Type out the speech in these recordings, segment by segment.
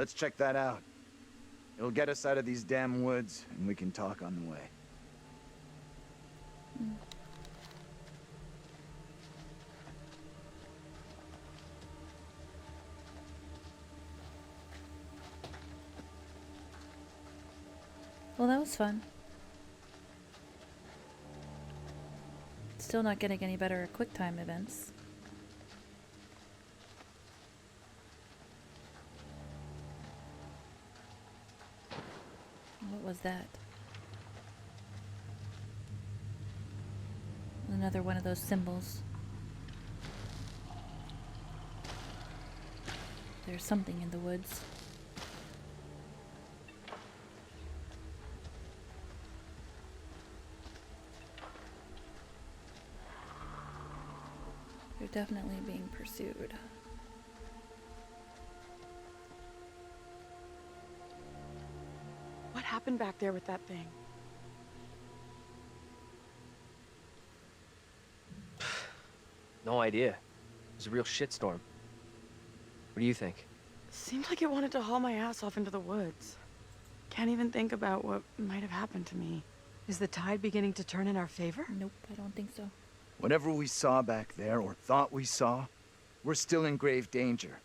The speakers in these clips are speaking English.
Let's check that out. It'll get us out of these damn woods, and we can talk on the way. Well, that was fun. Still not getting any better at QuickTime events. What was that? Another one of those symbols. There's something in the woods. They're definitely being pursued. What happened back there with that thing? No idea. It was a real shitstorm. What do you think? Seemed like it wanted to haul my ass off into the woods. Can't even think about what might have happened to me. Is the tide beginning to turn in our favor? Nope, I don't think so. Whatever we saw back there, or thought we saw, we're still in grave danger.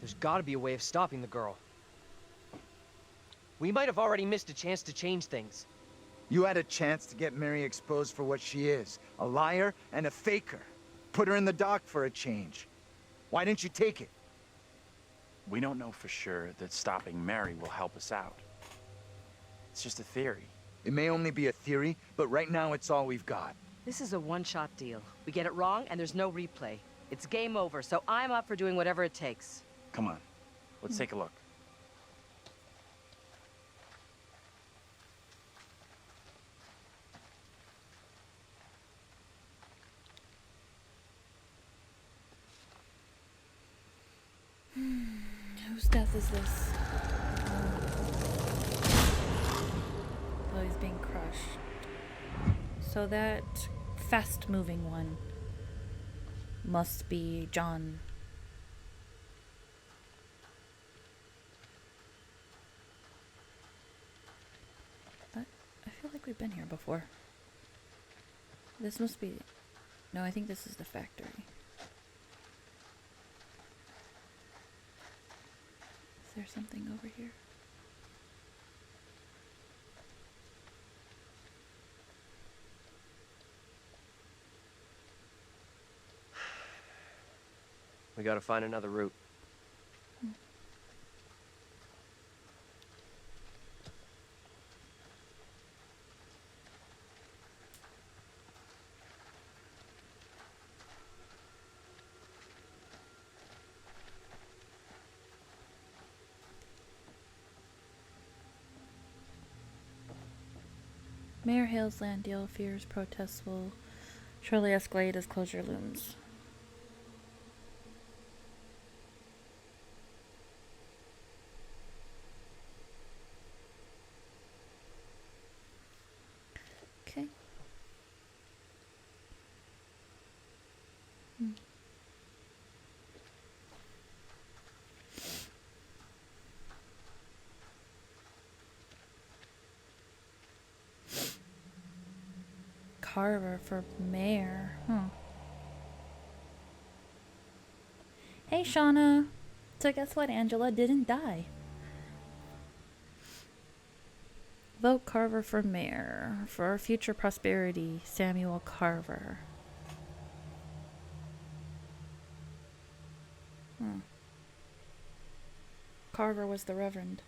There's gotta be a way of stopping the girl. We might have already missed a chance to change things. You had a chance to get Mary exposed for what she is, a liar and a faker. Put her in the dock for a change. Why didn't you take it? We don't know for sure that stopping Mary will help us out. It's just a theory. It may only be a theory, but right now it's all we've got. This is a one-shot deal. We get it wrong, and there's no replay. It's game over, so I'm up for doing whatever it takes. Come on, let's take a look. Whose death is this? Oh, he's being crushed. So that fast-moving one must be John. But I feel like we've been here before. This must be... No, I think this is the factory. Is there something over here? We gotta find another route. Mayor hails land deal, fears protests will surely escalate as closure looms. Okay. Carver for mayor. Hey, Shauna. So guess what? Angela didn't die. Vote Carver for mayor. For our future prosperity, Samuel Carver. Carver was the Reverend.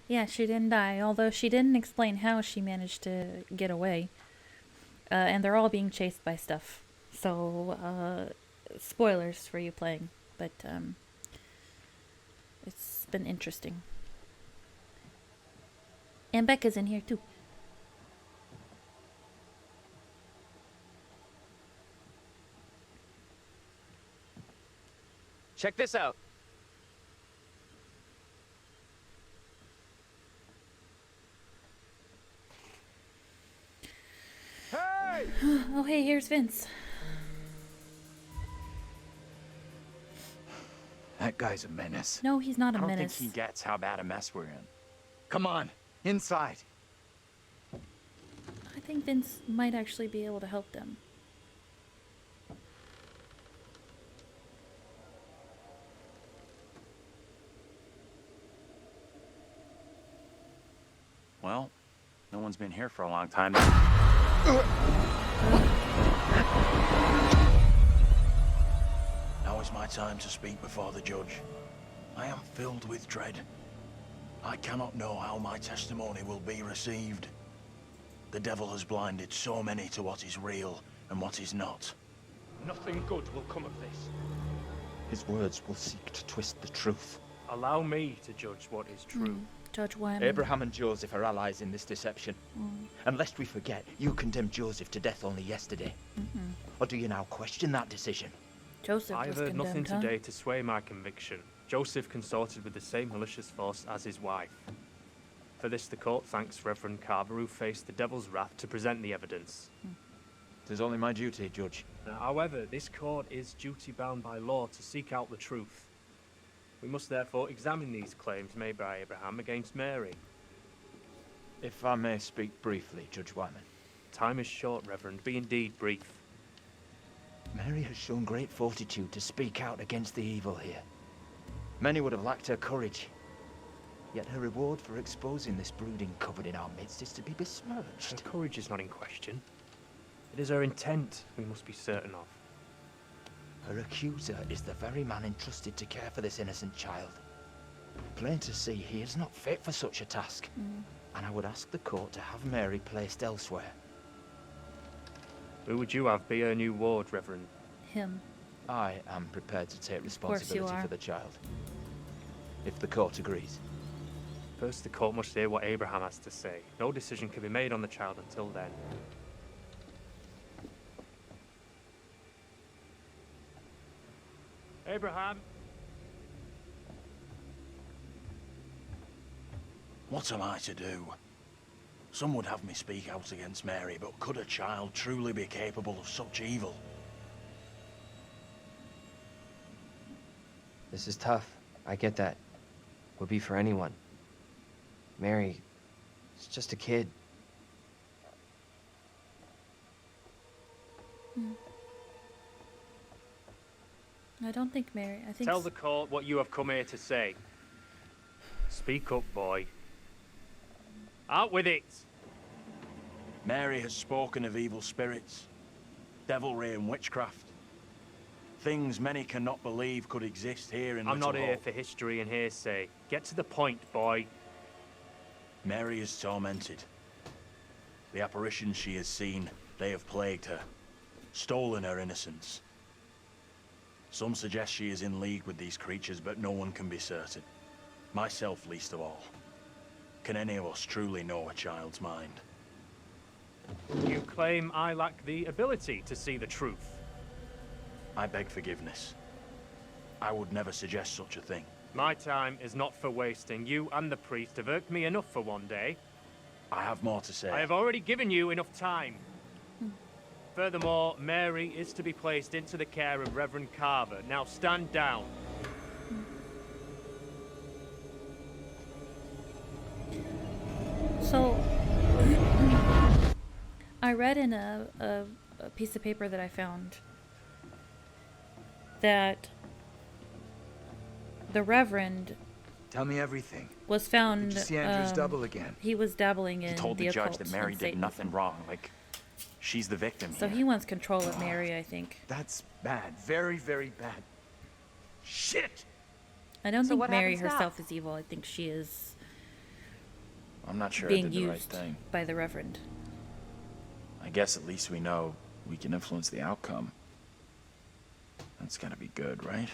Yeah, she didn't die, although she didn't explain how she managed to get away. And they're all being chased by stuff. So, spoilers for you playing, but it's been interesting. And Becca's in here too. Check this out. Hey! Oh, hey, here's Vince. That guy's a menace. No, he's not a I don't think menace. he gets how bad a mess we're in. Come on, inside. I think Vince might actually be able to help them. Well, no one's been here for a long time. Now is my time to speak before the judge. I am filled with dread. I cannot know how my testimony will be received. The devil has blinded so many to what is real and what is not. Nothing good will come of this. His words will seek to twist the truth. Allow me to judge what is true. Judge Wyman. Abraham and Joseph are allies in this deception. And lest we forget, you condemned Joseph to death only yesterday. Or do you now question that decision? Joseph I was have heard nothing condemned, today to sway my conviction. Joseph consorted with the same malicious force as his wife. For this, the court thanks Reverend Carver, who faced the devil's wrath to present the evidence. It is only my duty, Judge. However, this court is duty-bound by law to seek out the truth. We must therefore examine these claims made by Abraham against Mary. If I may speak briefly, Judge Wyman. Time is short, Reverend. Be indeed brief. Mary has shown great fortitude to speak out against the evil here. Many would have lacked her courage. Yet her reward for exposing this brooding coven in our midst is to be Her besmirched. courage is not in question. It is her intent we must be certain of. Her accuser is the very man entrusted to care for this innocent child. Plain to see, he is not fit for such a task. And I would ask the court to have Mary placed elsewhere. Who would you have be her new ward, Reverend? Him. I am prepared to take course you responsibility are. for the child. If the court agrees. First, the court must hear what Abraham has to say. No decision can be made on the child until then. Abraham! What am I to do? Some would have me speak out against Mary, but could a child truly be capable of such evil? This is tough. I get that. Would be for anyone. Mary, is just a kid. I don't think Mary. I think. Tell the court what you have come here to say. Speak up, boy. Out with it! Mary has spoken of evil spirits, devilry and witchcraft. Things many cannot believe could exist here in I'm not Little here Hope. for history and hearsay. Get to the point, boy. Mary is tormented. The apparitions she has seen, they have plagued her, stolen her innocence. Some suggest she is in league with these creatures, but no one can be certain. Myself least of all. Can any of us truly know a child's mind? You claim I lack the ability to see the truth. I beg forgiveness. I would never suggest such a thing. My time is not for wasting. You and the priest have irked me enough for one day. I have more to say. I have already given you enough time. Furthermore, Mary is to be placed into the care of Reverend Carver. Now stand down. So, I read in a piece of paper that I found that the Reverend Tell me everything. was found. Did you see Andrew's double again? He was dabbling in He told the judge occult that Mary and did Satanism. nothing wrong. Like, she's the victim So here. he wants control of Mary, I think. That's bad. Very, very bad. Shit! I don't So think what Mary happens now? herself is evil. I think she is I'm not sure I being did the right used thing. by the Reverend. I guess at least we know we can influence the outcome. That's gotta be good, right?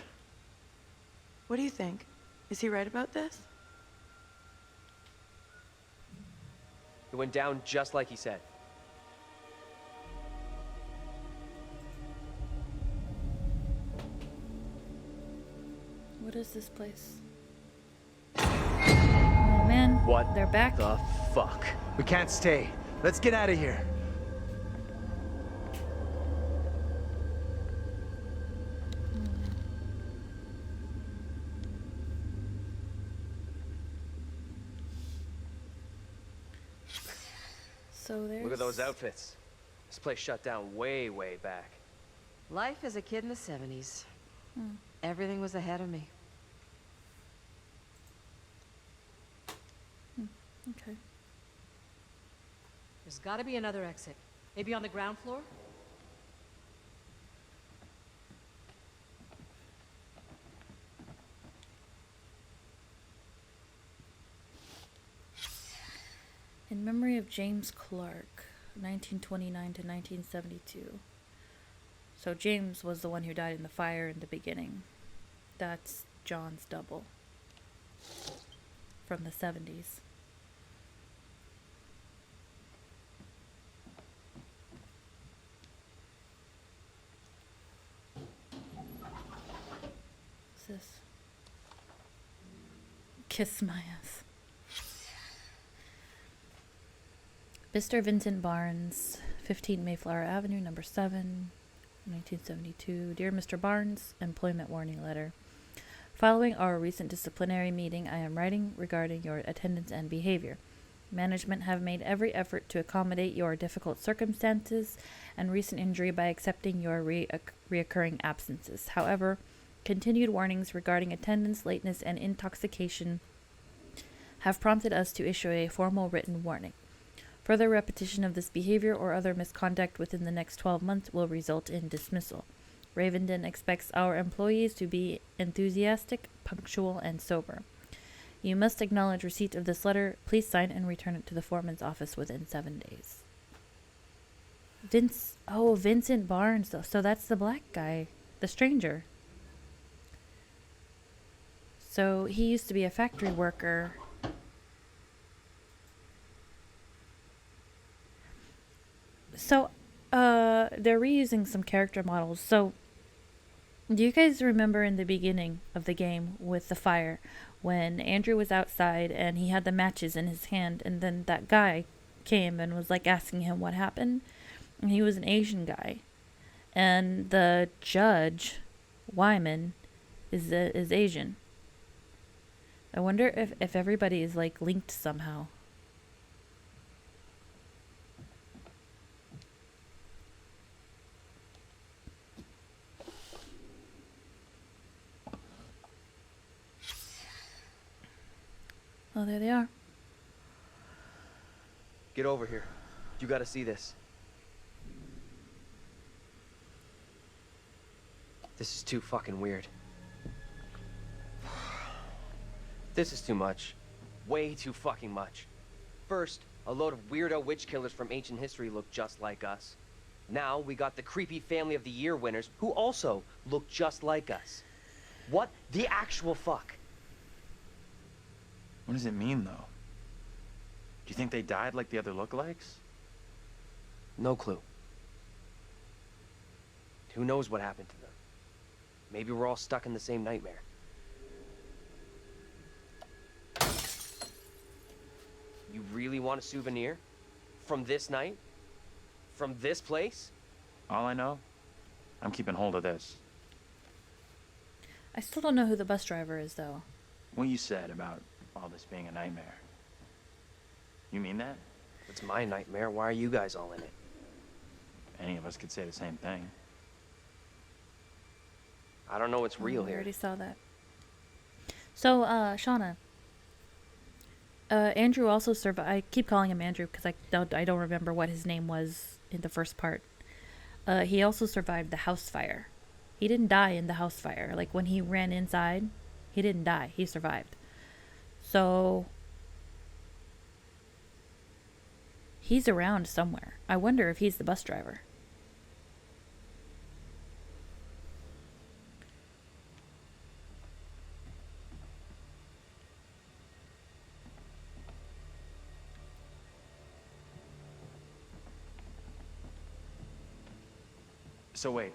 What do you think? Is he right about this? It went down just like he said. What is this place? Oh man, What they're back. the fuck? We can't stay. Let's get out of here. So there's... Look at those outfits. This place shut down way, way back. Life as a kid in the 70s. Hmm. Everything was ahead of me. Okay. There's gotta be another exit. Maybe on the ground floor? In memory of James Clark, 1929 to 1972. So James was the one who died in the fire in the beginning. That's John's double. From the 70s. What's this? Kiss my ass. Mr. Vincent Barnes, 15 Mayflower Avenue, number 7, 1972. Dear Mr. Barnes, employment warning letter. Following our recent disciplinary meeting, I am writing regarding your attendance and behavior. Management have made every effort to accommodate your difficult circumstances and recent injury by accepting your reoccurring absences. However, continued warnings regarding attendance, lateness, and intoxication have prompted us to issue a formal written warning. Further repetition of this behavior or other misconduct within the next 12 months will result in dismissal. Ravenden expects our employees to be enthusiastic, punctual, and sober. You must acknowledge receipt of this letter. Please sign and return it to the foreman's office within 7 days. Vincent Barnes, though. So that's the black guy, the stranger. So he used to be a factory worker. So, they're reusing some character models. So, do you guys remember in the beginning of the game with the fire, when Andrew was outside and he had the matches in his hand, and then that guy came and was like asking him what happened, and he was an Asian guy, and the judge, Wyman, is Asian. I wonder if everybody is like linked somehow. Oh, there they are. Get over here. You gotta see this. This is too fucking weird. This is too much. Way too fucking much. First, a load of weirdo witch killers from ancient history look just like us. Now, we got the creepy Family of the Year winners who also look just like us. What the actual fuck? What does it mean, though? Do you think they died like the other lookalikes? No clue. Who knows what happened to them? Maybe we're all stuck in the same nightmare. You really want a souvenir? From this night? From this place? All I know, I'm keeping hold of this. I still don't know who the bus driver is, though. What you said about all this being a nightmare. You mean that? It's my nightmare. Why are you guys all in it? Any of us could say the same thing. I don't know what's real I here. already saw that. So, Shauna. Andrew also survived. I keep calling him Andrew because I don't remember what his name was in the first part. He also survived the house fire. He didn't die in the house fire. Like, when he ran inside, he didn't die. He survived. So, he's around somewhere. I wonder if he's the bus driver. So wait,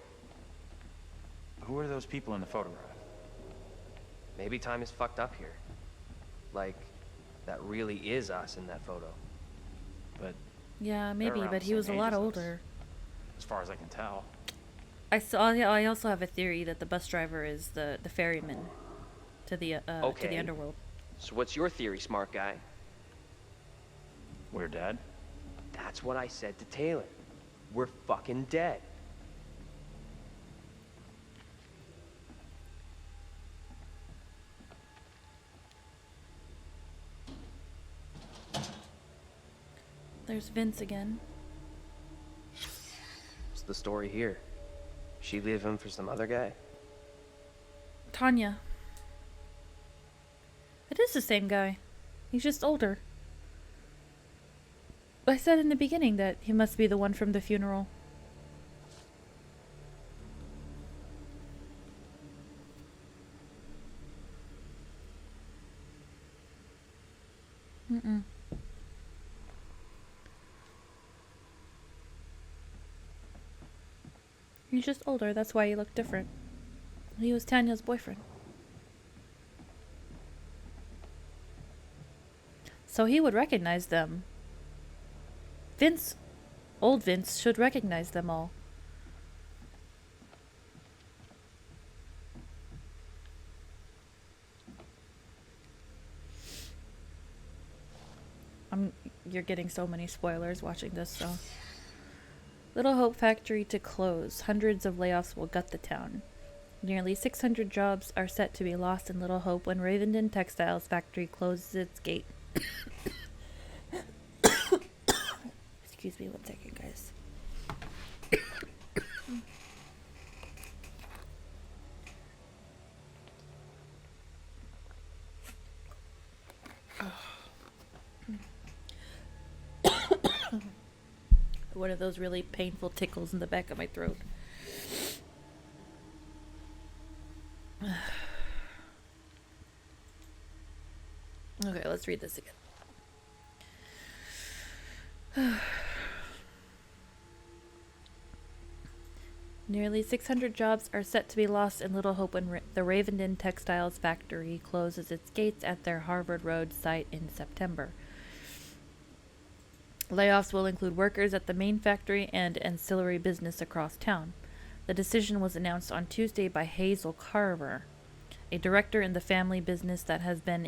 who are those people in the photograph? Maybe time is fucked up here. Like, that really is us in that photo. But Yeah, they're maybe, around but the he was a same age lot as us, older. as far as I can tell. I also have a theory that the bus driver is the ferryman to the Okay. underworld. So what's your theory, smart guy? We're dead? That's what I said to Taylor. We're fucking dead. There's Vince again. What's the story here? She leave him for some other guy? Tanya. It is the same guy. He's just older. I said in the beginning that he must be the one from the funeral. Mm-mm. He's just older, that's why he looked different. He was Tanya's boyfriend. So he would recognize them. Old Vince, should recognize them all. You're getting so many spoilers watching this, so. Little Hope factory to close. Hundreds of layoffs will gut the town. Nearly 600 jobs are set to be lost in Little Hope when Ravenden Textiles factory closes its gate. Excuse me 1 second, guys. One of those really painful tickles in the back of my throat. Okay, let's read this again. Nearly 600 jobs are set to be lost in Little Hope when the Ravenden Textiles factory closes its gates at their Harvard Road site in September. Layoffs will include workers at the main factory and ancillary business across town. The decision was announced on Tuesday by Hazel Carver, a director in the family business that has been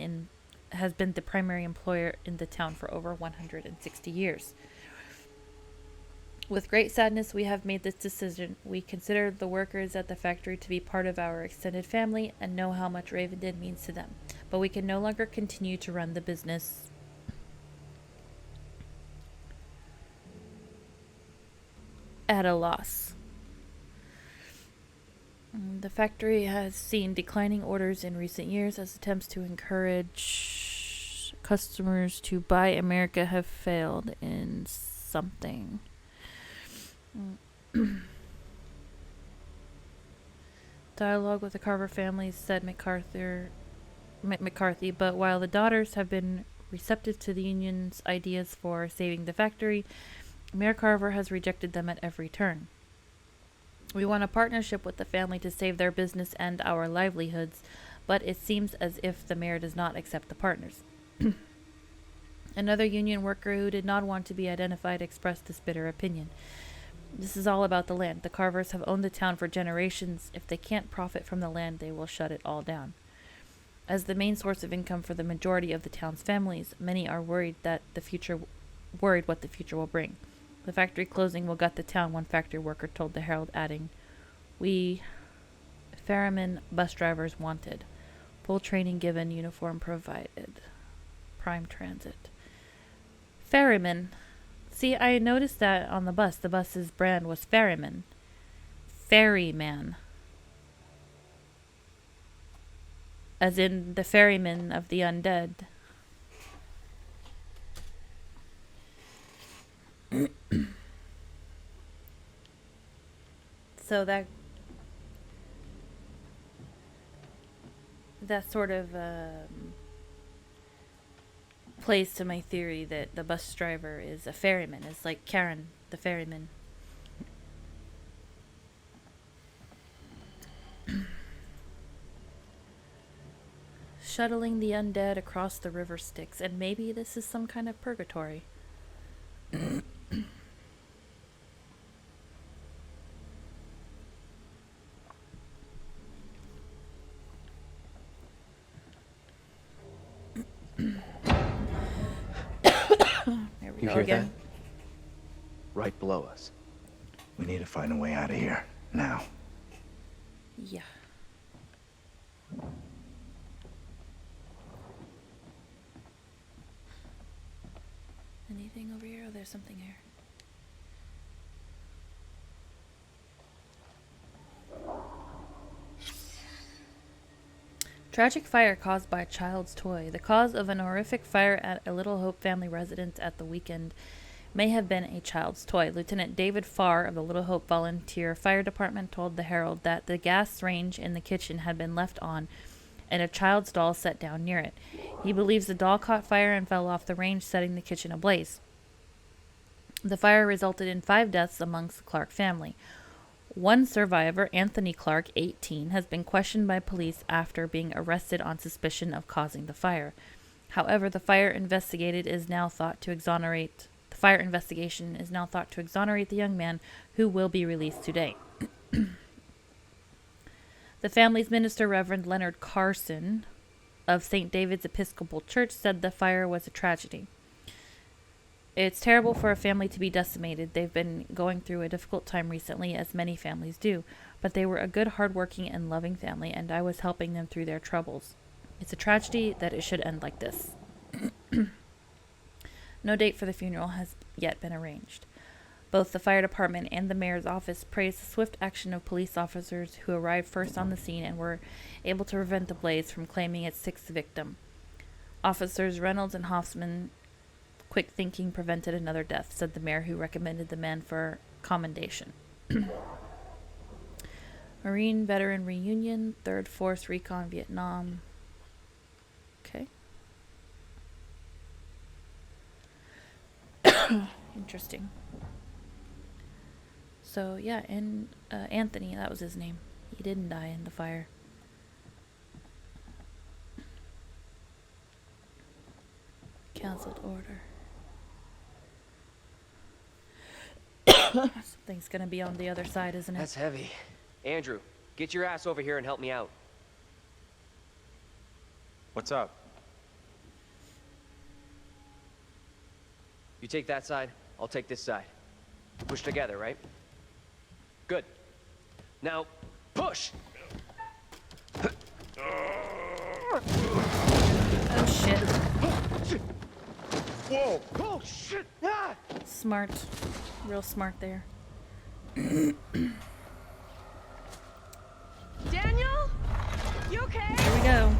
the primary employer in the town for over 160 years. With great sadness, we have made this decision. We consider the workers at the factory to be part of our extended family and know how much Ravenden means to them. But we can no longer continue to run the business at a loss. The factory has seen declining orders in recent years as attempts to encourage customers to buy America have failed in something. Dialogue with the Carver family, said McCarthy, but while the daughters have been receptive to the union's ideas for saving the factory, Mayor Carver has rejected them at every turn. We want a partnership with the family to save their business and our livelihoods, but it seems as if the mayor does not accept the partners. Another union worker who did not want to be identified expressed this bitter opinion. This is all about the land. The Carvers have owned the town for generations. If they can't profit from the land, they will shut it all down. As the main source of income for the majority of the town's families, many are worried what the future will bring. The factory closing will gut the town, one factory worker told the Herald, adding, "We ferryman bus drivers wanted. Full training given, uniform provided. Prime transit." Ferryman. See, I noticed that on the bus. The bus's brand was Ferryman. Ferryman. As in the ferryman of the undead. So that sort of plays to my theory that the bus driver is a ferryman. It's like Karen, the ferryman. shuttling the undead across the river Styx, and maybe this is some kind of purgatory. There we You go hear again. that? Right below us. We need to find a way out of here. Now. Yeah. Anything over here? Oh, there's something here. Tragic fire caused by a child's toy. The cause of an horrific fire at a Little Hope family residence at the weekend may have been a child's toy. Lieutenant David Farr of the Little Hope Volunteer Fire Department told the Herald that the gas range in the kitchen had been left on and a child's doll set down near it. He believes the doll caught fire and fell off the range, setting the kitchen ablaze. The fire resulted in 5 deaths amongst the Clark family. One survivor, Anthony Clark, 18, has been questioned by police after being arrested on suspicion of causing the fire. However, the fire investigation is now thought to exonerate the young man, who will be released today. The family's minister, Reverend Leonard Carson of St. David's Episcopal Church, said the fire was a tragedy. It's terrible for a family to be decimated. They've been going through a difficult time recently, as many families do, but they were a good, hardworking, and loving family, and I was helping them through their troubles. It's a tragedy that it should end like this. No date for the funeral has yet been arranged. Both the fire department and the mayor's office praised the swift action of police officers who arrived first on the scene and were able to prevent the blaze from claiming its 6th victim. Officers Reynolds and Hoffman quick thinking prevented another death, said the mayor, who recommended the men for commendation. Marine Veteran Reunion, 3rd Force Recon Vietnam. Okay. Interesting. So, yeah, and Anthony, that was his name. He didn't die in the fire. Cancelled order. Something's gonna be on the other side, isn't it? That's heavy. Andrew, get your ass over here and help me out. What's up? You take that side, I'll take this side. Push together, right? Good. Now, push! Oh shit. Whoa! Oh shit! Ah! Smart. Real smart there. Daniel? You okay? Here we go.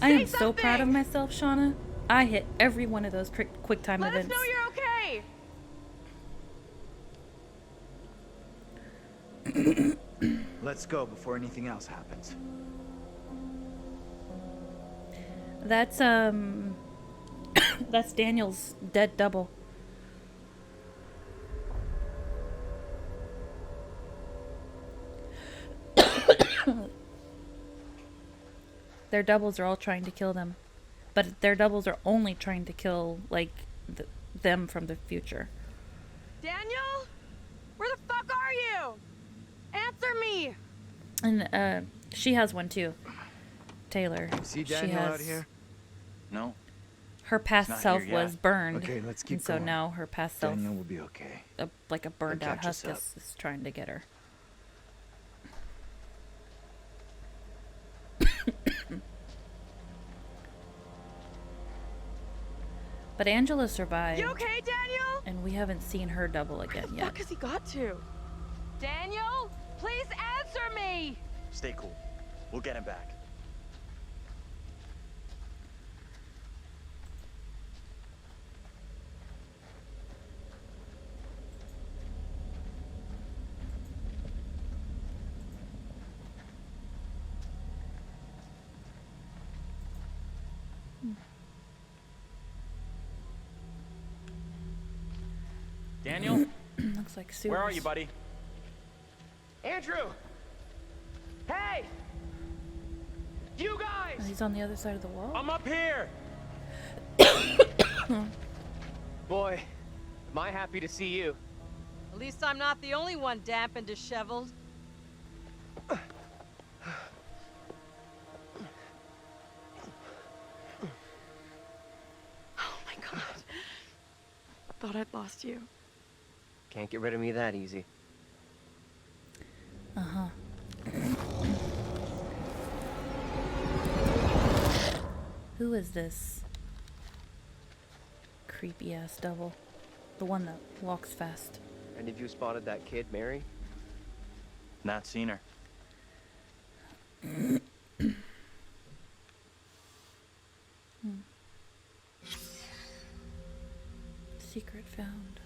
I am so proud of myself, Shauna. I hit every one of those quick time Let us events. know you're okay. Let's go before anything else happens. That's that's Daniel's dead double. Their doubles are all trying to kill them, but their doubles are only trying to kill like them from the future. Daniel? Where the fuck are you? Answer me! And she has one too. Taylor. See she Daniel has, out here? No. Her past not self here was yet. burned. Okay, let's keep and so going. now her past self, Daniel will be okay. like a burned He'll out catch us husk, up. is trying to get her. But Angela survived. You okay, Daniel? And we haven't seen her double again Where the yet. fuck has he got to? Daniel, please answer me! Stay cool. We'll get him back. Daniel, Looks like Sue. where are you, buddy? Andrew! Hey! You guys! Oh, he's on the other side of the wall. I'm up here. Boy, am I happy to see you. At least I'm not the only one damp and disheveled. Oh my god. Thought I'd lost you. Can't get rid of me that easy. Uh-huh. Who is this creepy ass double? The one that walks fast. Any of you spotted that kid, Mary? Not seen her. Secret found.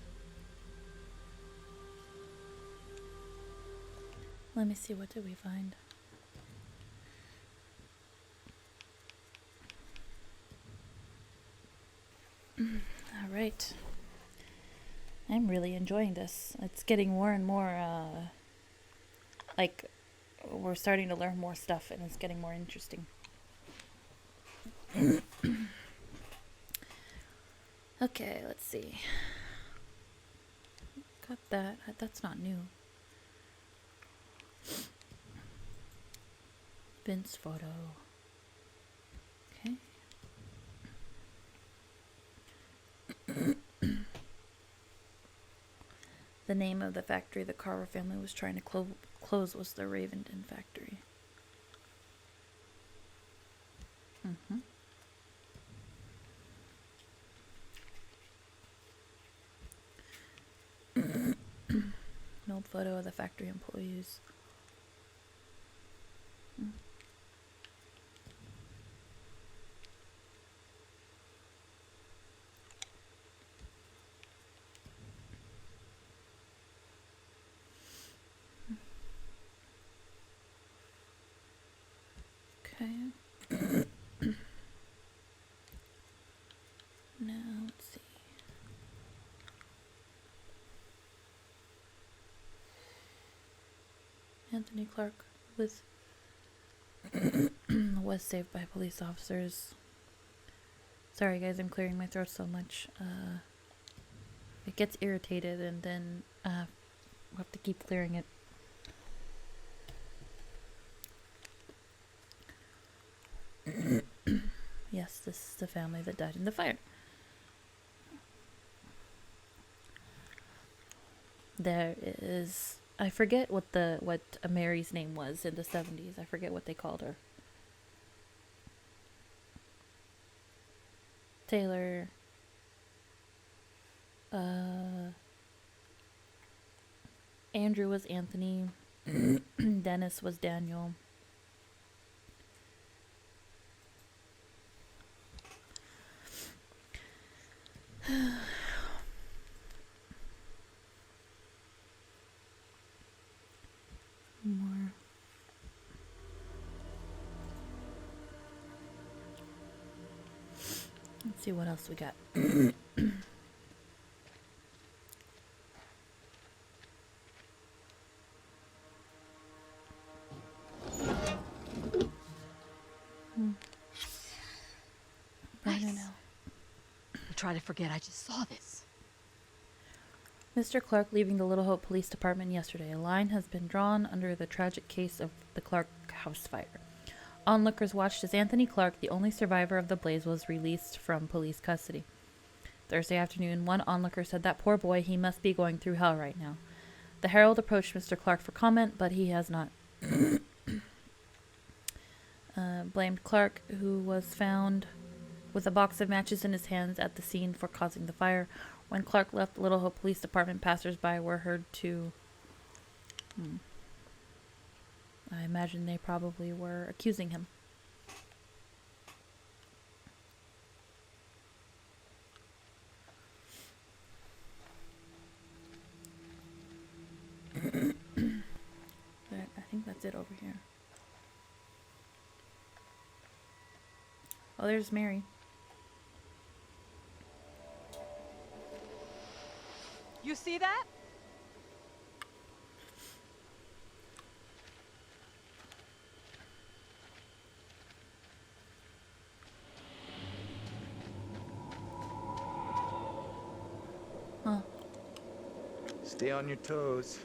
Let me see, what did we find? All right. I'm really enjoying this. It's getting more and more, like, we're starting to learn more stuff and it's getting more interesting. Okay, let's see. Got that. That's not new. Vince photo. Okay. The name of the factory the Carver family was trying to close was the Ravenden factory. Mm-hmm. An old photo of the factory employees. Okay. Now, let's see. Anthony Clark was saved by police officers. Sorry guys, I'm clearing my throat so much. It gets irritated and then we'll have to keep clearing it. Yes, this is the family that died in the fire. There is, I forget what Mary's name was in the 70s. I forget what they called her. Taylor. Andrew was Anthony. Dennis was Daniel. More. Let's see what else we got. Nice. I'm trying to forget I just saw this. Mr. Clark leaving the Little Hope Police Department yesterday. A line has been drawn under the tragic case of the Clark house fire. Onlookers watched as Anthony Clark, the only survivor of the blaze, was released from police custody. Thursday afternoon, one onlooker said, "That poor boy, he must be going through hell right now." The Herald approached Mr. Clark for comment, but he has not. Blamed Clark, who was found with a box of matches in his hands at the scene for causing the fire. When Clark left the Little Hope Police Department, passers-by were heard to... I imagine they probably were accusing him. But I think that's it over here. Oh, there's Mary. You see that? Huh. Stay on your toes.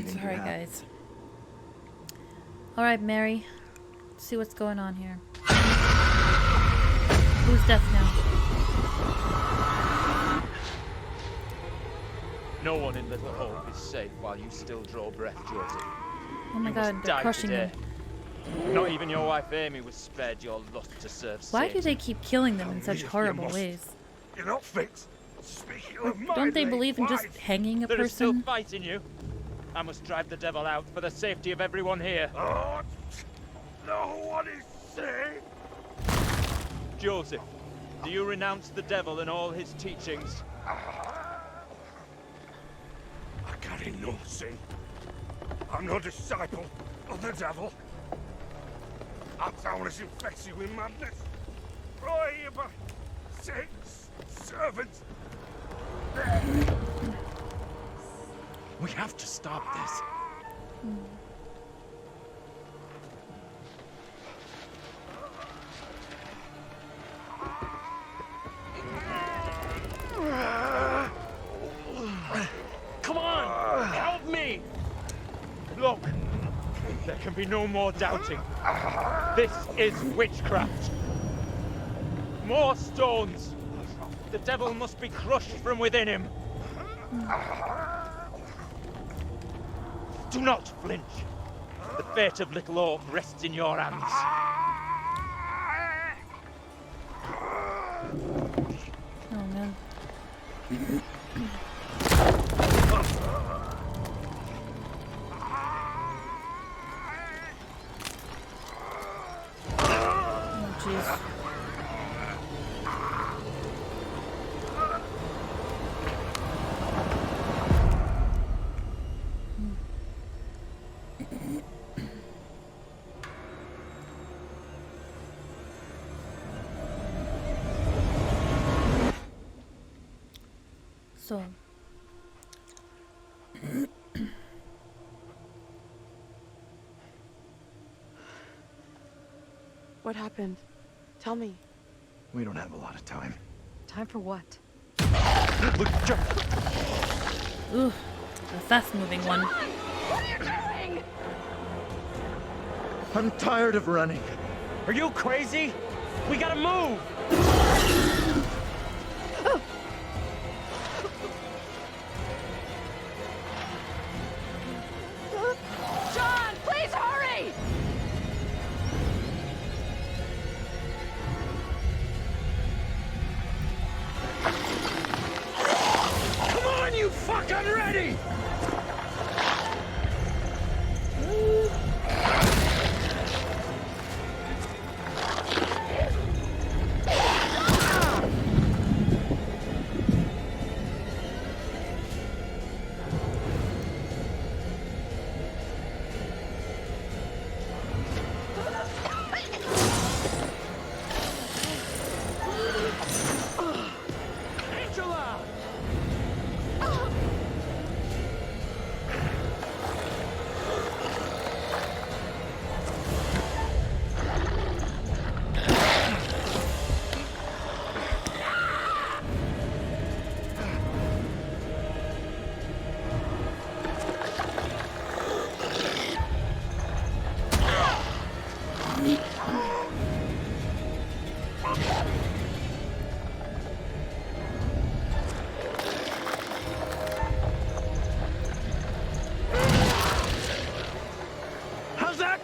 Sorry, guys. Alright, Mary. Let's see what's going on here. Who's deaf now? No one in Little Hope is safe while you still draw breath, Joseph. Oh my You god, must they're die crushing today. him. Not even your wife Amy was spared your lust to serve Why do Satan. they keep killing them in such You horrible must- ways? You're not fit. Speaking of my Don't they late believe in just wife. hanging a There is still person? fight in you. I must drive the devil out for the safety of everyone here. Oh, no one is safe. Joseph, do you renounce the devil and all his teachings? I carry no sin. I'm no disciple of the devil. Our town is infected with madness. Brought here by Satan's servants. We have to stop this. Come on! Help me! Look, there can be no more doubting. This is witchcraft. More stones. The devil must be crushed from within him. Do not flinch. The fate of Little Hope rests in your hands. Oh man. Oh jeez. So, What happened? Tell me. We don't have a lot of time. Time for what? Look, jump! ooh, the fast-moving one. What are you doing? I'm tired of running. Are you crazy? We gotta move! John, please hurry! Come on, you fuck! I'm ready!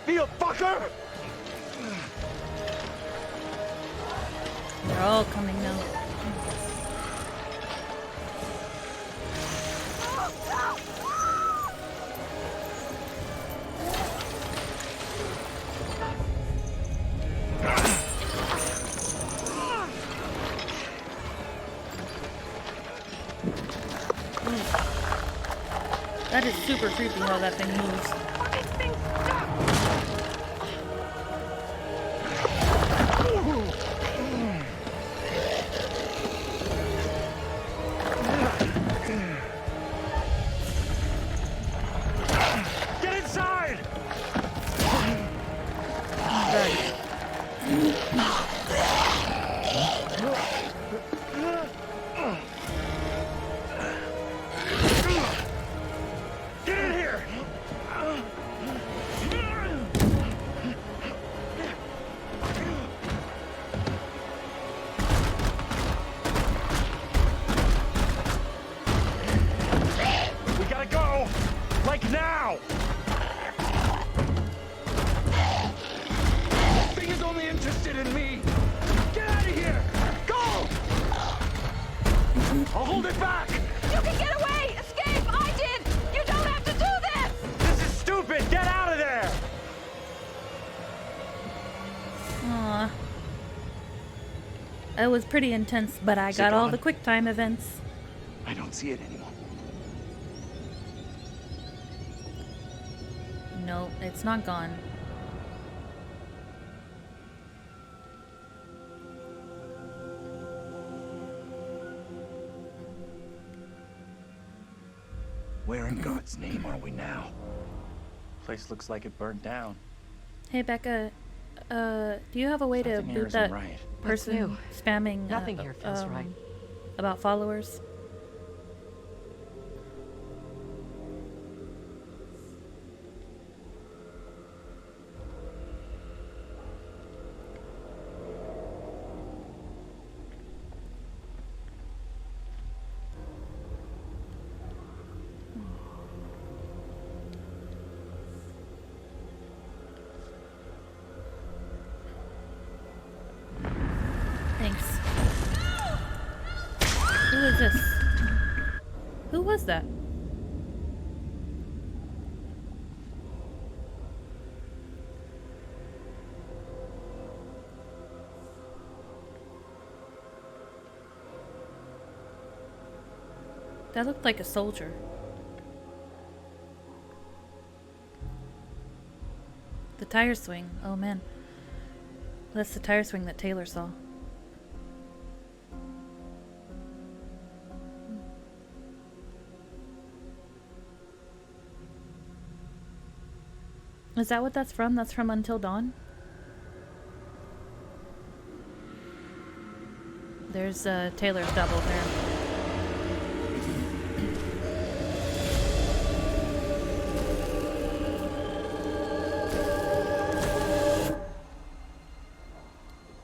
feel, fucker? They're all coming now. That is super creepy how that thing moves. Get inside! Get in here! We gotta go! Like now! Thing is only interested in me. Get out of here! Go! I'll hold it back! You can get away! Escape! I did! You don't have to do this! This is stupid! Get out of there! Aw. It was pretty intense, but I got all the quick time events. I don't see it anymore. No, it's not gone. Where in God's name are we now? Place looks like it burnt down. Hey Becca, do you have a way to Something here boot isn't that right. person new? spamming Nothing here feels right. about followers? Thanks. Who is this? Who was that? That looked like a soldier. The tire swing. Oh man. That's the tire swing that Taylor saw. Is that what that's from? That's from Until Dawn? There's Taylor's double there.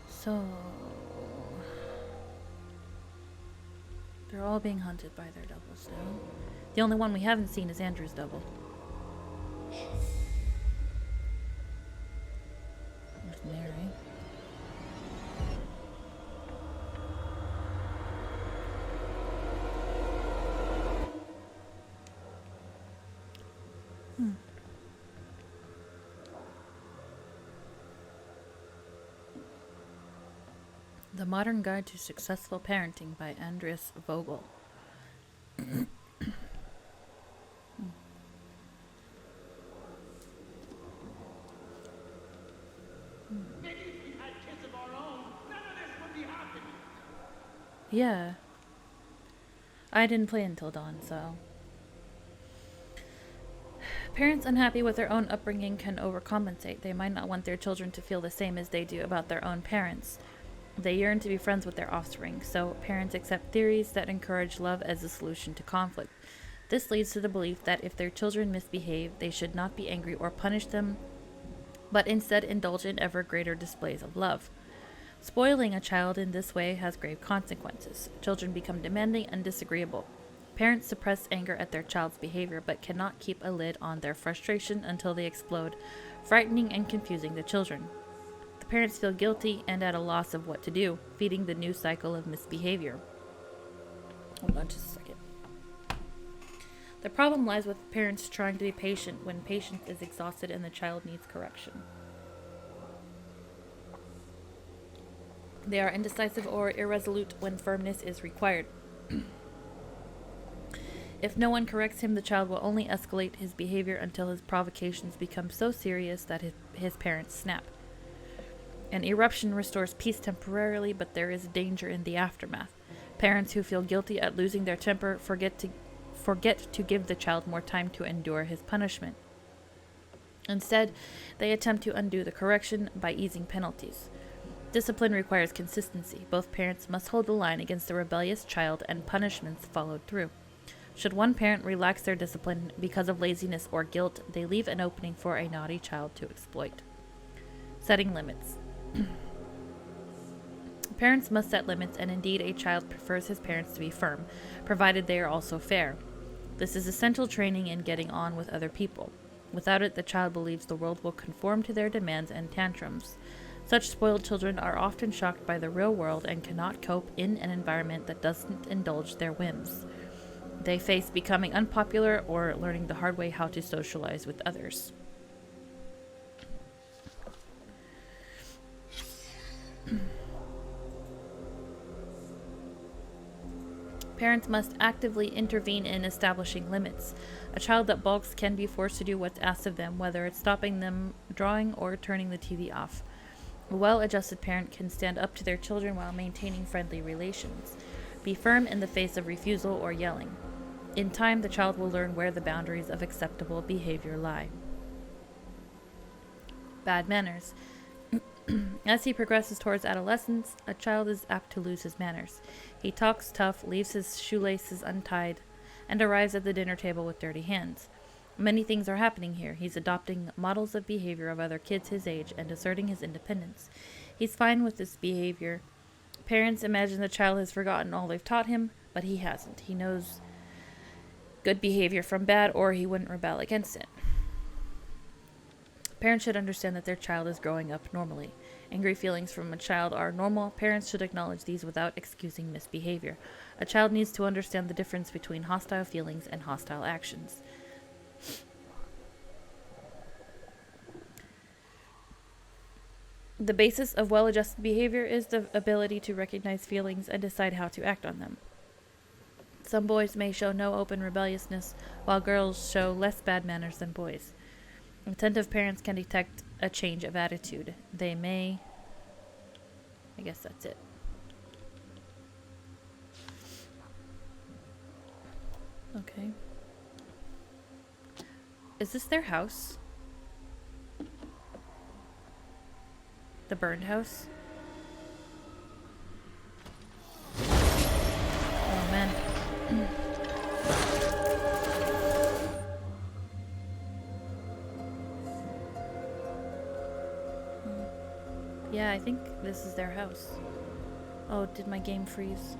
So they're all being hunted by their doubles now. The only one we haven't seen is Andrew's double. There's Mary. The Modern Guide to Successful Parenting by Andreas Vogel. Yeah. I didn't play Until Dawn, so... Parents unhappy with their own upbringing can overcompensate. They might not want their children to feel the same as they do about their own parents. They yearn to be friends with their offspring, so parents accept theories that encourage love as a solution to conflict. This leads to the belief that if their children misbehave, they should not be angry or punish them, but instead indulge in ever greater displays of love. Spoiling a child in this way has grave consequences. Children become demanding and disagreeable. Parents suppress anger at their child's behavior but cannot keep a lid on their frustration until they explode, frightening and confusing the children. The parents feel guilty and at a loss of what to do, feeding the new cycle of misbehavior. Hold on just a second. The problem lies with parents trying to be patient when patience is exhausted and the child needs correction. They are indecisive or irresolute when firmness is required. If no one corrects him, the child will only escalate his behavior until his provocations become so serious that his parents snap. An eruption restores peace temporarily, but there is danger in the aftermath. Parents who feel guilty at losing their temper forget to give the child more time to endure his punishment. Instead, they attempt to undo the correction by easing penalties. Discipline requires consistency. Both parents must hold the line against the rebellious child and punishments followed through. Should one parent relax their discipline because of laziness or guilt, they leave an opening for a naughty child to exploit. Setting limits. Parents must set limits, and indeed a child prefers his parents to be firm, provided they are also fair. This is essential training in getting on with other people. Without it, the child believes the world will conform to their demands and tantrums. Such spoiled children are often shocked by the real world and cannot cope in an environment that doesn't indulge their whims. They face becoming unpopular or learning the hard way how to socialize with others. Parents must actively intervene in establishing limits. A child that balks can be forced to do what's asked of them, whether it's stopping them drawing or turning the TV off. A well-adjusted parent can stand up to their children while maintaining friendly relations. Be firm in the face of refusal or yelling. In time, the child will learn where the boundaries of acceptable behavior lie. Bad manners. As he progresses towards adolescence, a child is apt to lose his manners. He talks tough, leaves his shoelaces untied, and arrives at the dinner table with dirty hands. Many things are happening here. He's adopting models of behavior of other kids his age and asserting his independence. He's fine with this behavior. Parents imagine the child has forgotten all they've taught him, but he hasn't. He knows good behavior from bad, or he wouldn't rebel against it. Parents should understand that their child is growing up normally. Angry feelings from a child are normal. Parents should acknowledge these without excusing misbehavior. A child needs to understand the difference between hostile feelings and hostile actions. The basis of well-adjusted behavior is the ability to recognize feelings and decide how to act on them. Some boys may show no open rebelliousness, while girls show less bad manners than boys. Attentive parents can detect a change of attitude. They may... I guess that's it. Okay. Is this their house? The burned house? Oh man. Yeah, I think this is their house. Oh, did my game freeze?